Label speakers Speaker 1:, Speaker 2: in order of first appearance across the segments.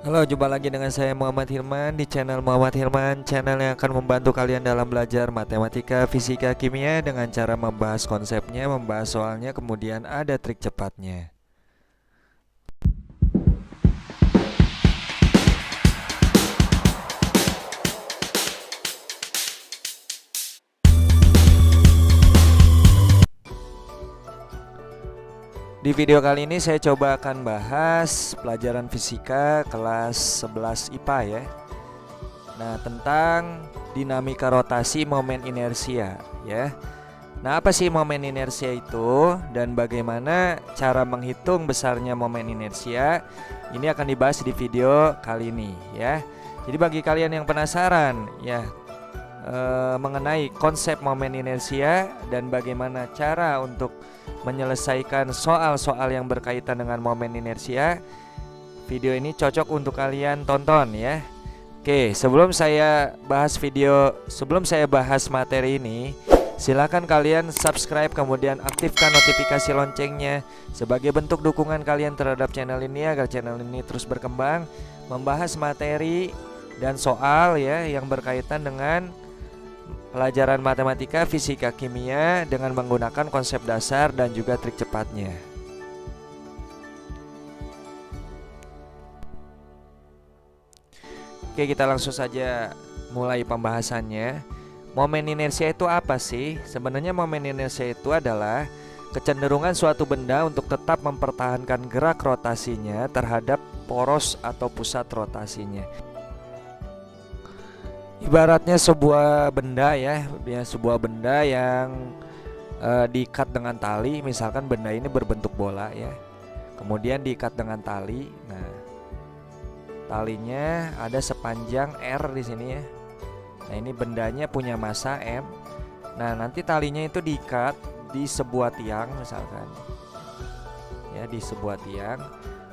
Speaker 1: Halo, jumpa lagi dengan saya Muhammad Hilman di channel Muhammad Hilman, channel yang akan membantu kalian dalam belajar matematika, fisika, kimia dengan cara membahas konsepnya, membahas soalnya, kemudian ada trik cepatnya. Di video kali ini saya coba akan bahas pelajaran fisika kelas 11 IPA ya. Nah, tentang dinamika rotasi momen inersia ya. Nah, apa sih momen inersia itu dan bagaimana cara menghitung besarnya momen inersia? Ini akan dibahas di video kali ini ya. Jadi bagi kalian yang penasaran ya mengenai konsep momen inersia dan bagaimana cara untuk menyelesaikan soal-soal yang berkaitan dengan momen inersia, video ini cocok untuk kalian tonton ya. Oke, sebelum saya bahas materi ini, silakan kalian subscribe kemudian aktifkan notifikasi loncengnya sebagai bentuk dukungan kalian terhadap channel ini agar channel ini terus berkembang, membahas materi dan soal ya yang berkaitan dengan pelajaran matematika, fisika, kimia dengan menggunakan konsep dasar dan juga trik cepatnya. Oke, kita langsung saja mulai pembahasannya. Momen inersia itu apa sih? Sebenarnya momen inersia itu adalah kecenderungan suatu benda untuk tetap mempertahankan gerak rotasinya terhadap poros atau pusat rotasinya. Ibaratnya sebuah benda ya, sebuah benda yang diikat dengan tali. Misalkan benda ini berbentuk bola ya, kemudian diikat dengan tali. Nah, talinya ada sepanjang R di sini ya. Nah, ini bendanya punya massa M. Nah, nanti talinya itu diikat di sebuah tiang misalkan ya, di sebuah tiang.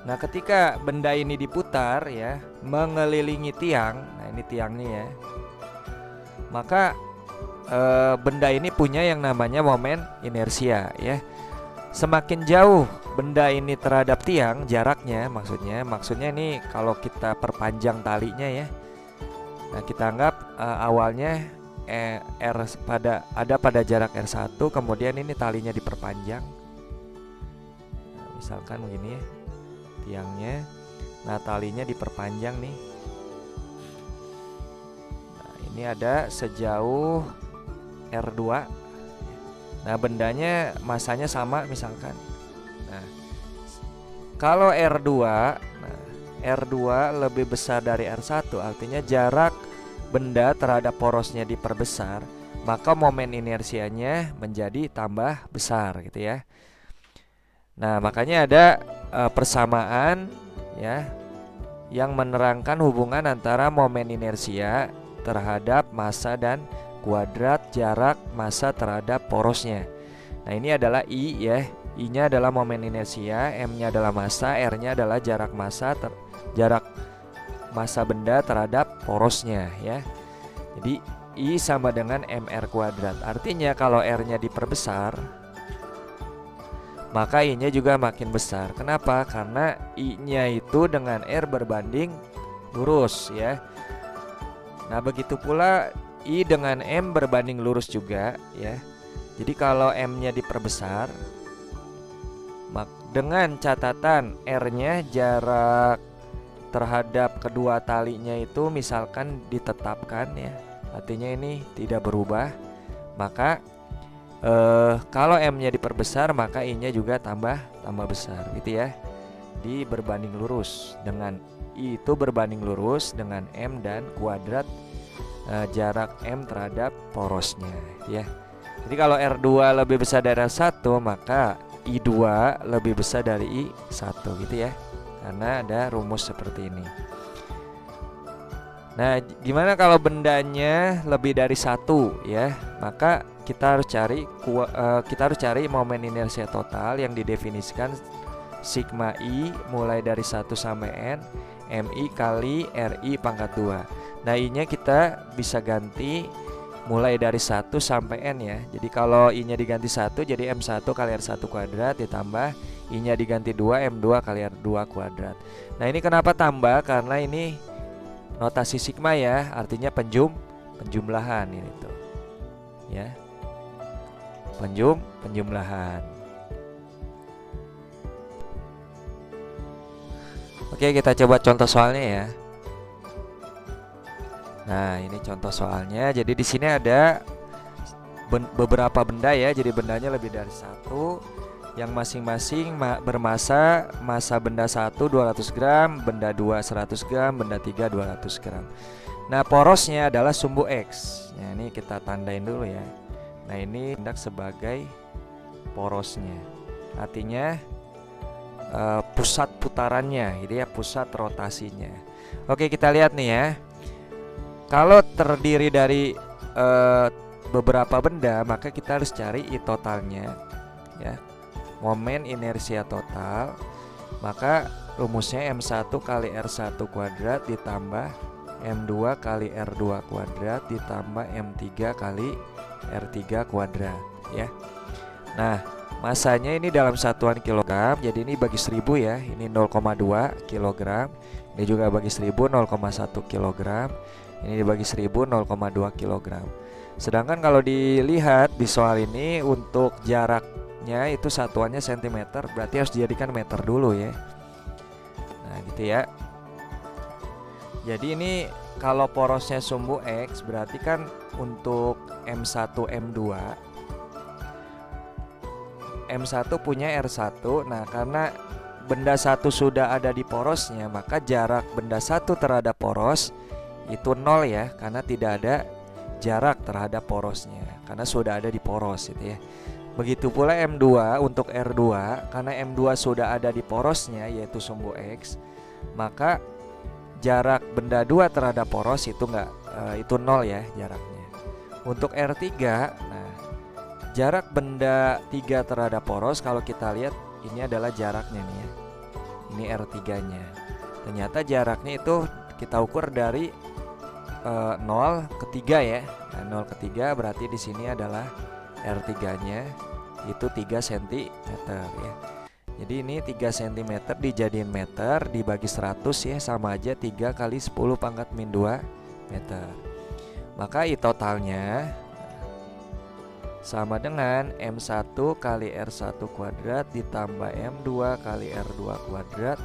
Speaker 1: Nah, ketika benda ini diputar ya, mengelilingi tiang. Nah, ini tiangnya ya. Maka benda ini punya yang namanya momen inersia ya. Semakin jauh benda ini terhadap tiang, jaraknya maksudnya ini kalau kita perpanjang talinya ya. Nah, kita anggap awalnya R pada jarak R1, kemudian ini talinya diperpanjang. Nah, misalkan begini ya, tiangnya. Nah, talinya diperpanjang nih. Ini ada sejauh R2. Nah, bendanya masanya sama misalkan. Nah, kalau R2, nah, R2 lebih besar dari R1, artinya jarak benda terhadap porosnya diperbesar, maka momen inersianya menjadi tambah besar gitu ya. Nah, makanya ada persamaan ya yang menerangkan hubungan antara momen inersia terhadap massa dan kuadrat jarak massa terhadap porosnya. Nah, ini adalah I ya. I-nya adalah momen inersia, M-nya adalah massa, R-nya adalah jarak massa benda terhadap porosnya ya. Jadi I sama dengan MR kuadrat. Artinya kalau R-nya diperbesar, maka I-nya juga makin besar. Kenapa? Karena I-nya itu dengan R berbanding lurus ya. Nah, begitu pula I dengan M berbanding lurus juga ya. Jadi kalau M-nya diperbesar, dengan catatan R-nya jarak terhadap kedua talinya itu misalkan ditetapkan ya, artinya ini tidak berubah. Maka kalau M-nya diperbesar, maka I-nya juga tambah besar gitu ya. Di berbanding lurus dengan I itu berbanding lurus dengan M dan kuadrat jarak M terhadap porosnya ya. Jadi kalau R2 lebih besar dari R1, maka I2 lebih besar dari I1 gitu ya. Karena ada rumus seperti ini. Nah, gimana kalau bendanya lebih dari 1 ya? Maka kita harus cari momen inersia total yang didefinisikan sigma I mulai dari 1 sampai N MI kali RI pangkat 2. Nah, I-nya kita bisa ganti mulai dari 1 sampai N ya. Jadi kalau I-nya diganti 1, jadi M1 kali R1 kuadrat ditambah I-nya diganti 2, M2 kali R2 kuadrat. Nah ini kenapa tambah? Karena ini notasi sigma ya, artinya penjumlahan ini tuh ya, penjumlahan. Oke, kita coba contoh soalnya ya. Nah ini contoh soalnya. Jadi di sini ada beberapa benda ya, jadi bendanya lebih dari satu, yang masing-masing bermasa, masa benda 1 200 gram, benda 2 100 gram, benda 3 200 gram. Nah porosnya adalah sumbu X. Nah ini kita tandain dulu ya. Nah ini tindak sebagai porosnya, artinya pusat putarannya, gitu ya, pusat rotasinya. Oke, kita lihat nih ya. Kalau terdiri dari beberapa benda, maka kita harus cari I totalnya ya, momen inersia total. Maka rumusnya M1 kali R1 kuadrat ditambah M2 kali R2 kuadrat ditambah M3 kali R3 kuadrat ya. Nah masanya ini dalam satuan kilogram, jadi ini bagi 1000 ya, ini 0,2 kilogram. Ini juga bagi 1000 0,1 kilogram. Ini dibagi 1000 0,2 kilogram. Sedangkan kalau dilihat di soal ini untuk jaraknya itu satuannya cm, berarti harus dijadikan meter dulu ya. Nah gitu ya. Jadi ini kalau porosnya sumbu X, berarti kan untuk M1 M2 punya R1. Nah karena benda 1 sudah ada di porosnya, maka jarak benda 1 terhadap poros itu 0 ya, karena tidak ada jarak terhadap porosnya, karena sudah ada di poros itu ya. Begitu pula M2 untuk R2, karena M2 sudah ada di porosnya yaitu sumbu X, maka jarak benda 2 terhadap poros itu itu 0 ya jaraknya. Untuk R3, nah jarak benda 3 terhadap poros, kalau kita lihat ini adalah jaraknya nih ya. Ini R3-nya. Ternyata jaraknya itu kita ukur dari 0 ke 3 ya. Nah, 0 ke 3 berarti di sini adalah R3-nya itu 3 cm ya. Jadi ini 3 cm dijadiin meter dibagi 100 ya, sama aja 3 kali 10 pangkat min 2 meter. Maka I totalnya sama dengan M1 kali R1 kuadrat ditambah M2 kali R2 kuadrat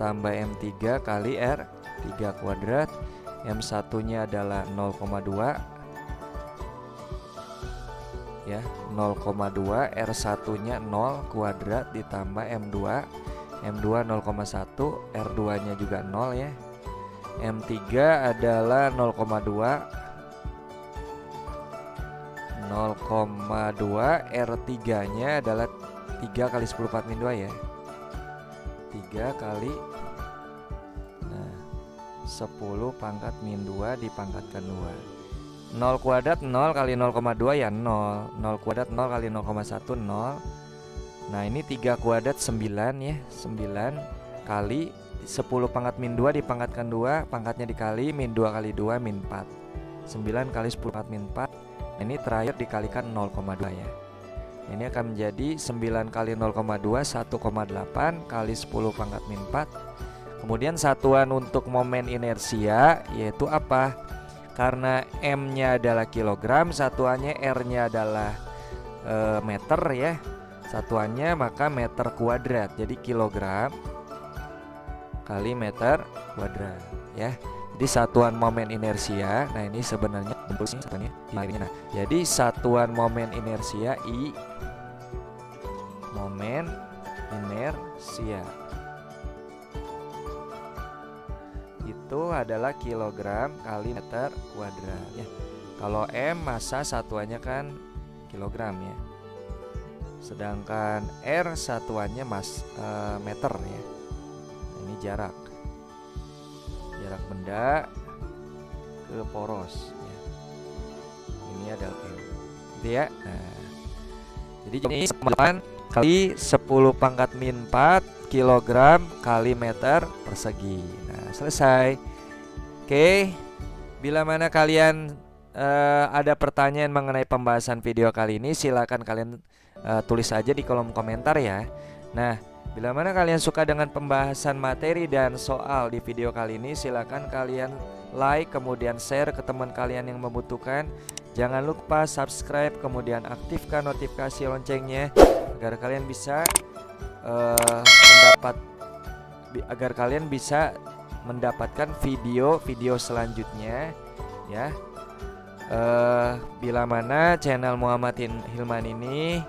Speaker 1: tambah M3 kali R3 kuadrat. M1 nya adalah 0,2 ya, 0,2, R1 nya 0 kuadrat ditambah M2 0,1, R2 nya juga 0 ya. M3 adalah 0,2, R3 nya adalah 3 kali 10 pangkat min 2 ya, 3 kali 10 pangkat min 2 dipangkatkan 2. 0 kuadrat 0 kali 0,2 ya 0. 0 kuadrat 0 kali 0,1 0. Nah ini 3 kuadrat 9 ya, 9 kali 10 pangkat min 2 dipangkatkan 2, pangkatnya dikali min 2 kali 2 min 4. 9 kali 10 pangkat min 4. Ini terakhir dikalikan 0,2 ya. Ini akan menjadi 9 kali 0,2 1,8 kali 10 pangkat min 4. Kemudian satuan untuk momen inersia yaitu apa? Karena M-nya adalah kilogram, satuannya R-nya adalah meter ya. Satuannya maka meter kuadrat. Jadi kilogram kali meter kuadrat ya. Jadi satuan momen inersia. Nah, ini sebenarnya bentuknya satuannya di. Nah, jadi satuan momen inersia I, momen inersia itu adalah kilogram kali meter kuadrat ya. Kalau M massa satuannya kan kilogram ya. Sedangkan R satuannya meter ya. Nah, ini jarak benda ke poros ya. Ini adalah M gitu ya. Nah, jadi ini 9 kali 10 pangkat min 4 kilogram kali meter persegi. Nah, selesai. Oke, bila mana kalian ada pertanyaan mengenai pembahasan video kali ini, silakan kalian tulis aja di kolom komentar ya. Nah, Bila mana kalian suka dengan pembahasan materi dan soal di video kali ini, silakan kalian like, kemudian share ke teman kalian yang membutuhkan. Jangan lupa subscribe, kemudian aktifkan notifikasi loncengnya agar kalian bisa mendapatkan video-video selanjutnya ya. Bila mana channel Muhammad Hilman ini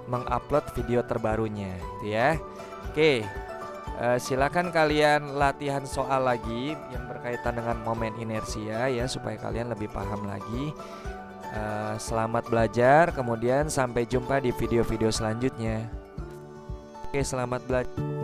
Speaker 1: mengupload video terbarunya gitu ya. Oke, silakan kalian latihan soal lagi yang berkaitan dengan momen inersia ya, supaya kalian lebih paham lagi. Selamat belajar, kemudian sampai jumpa di video-video selanjutnya. Oke, selamat belajar.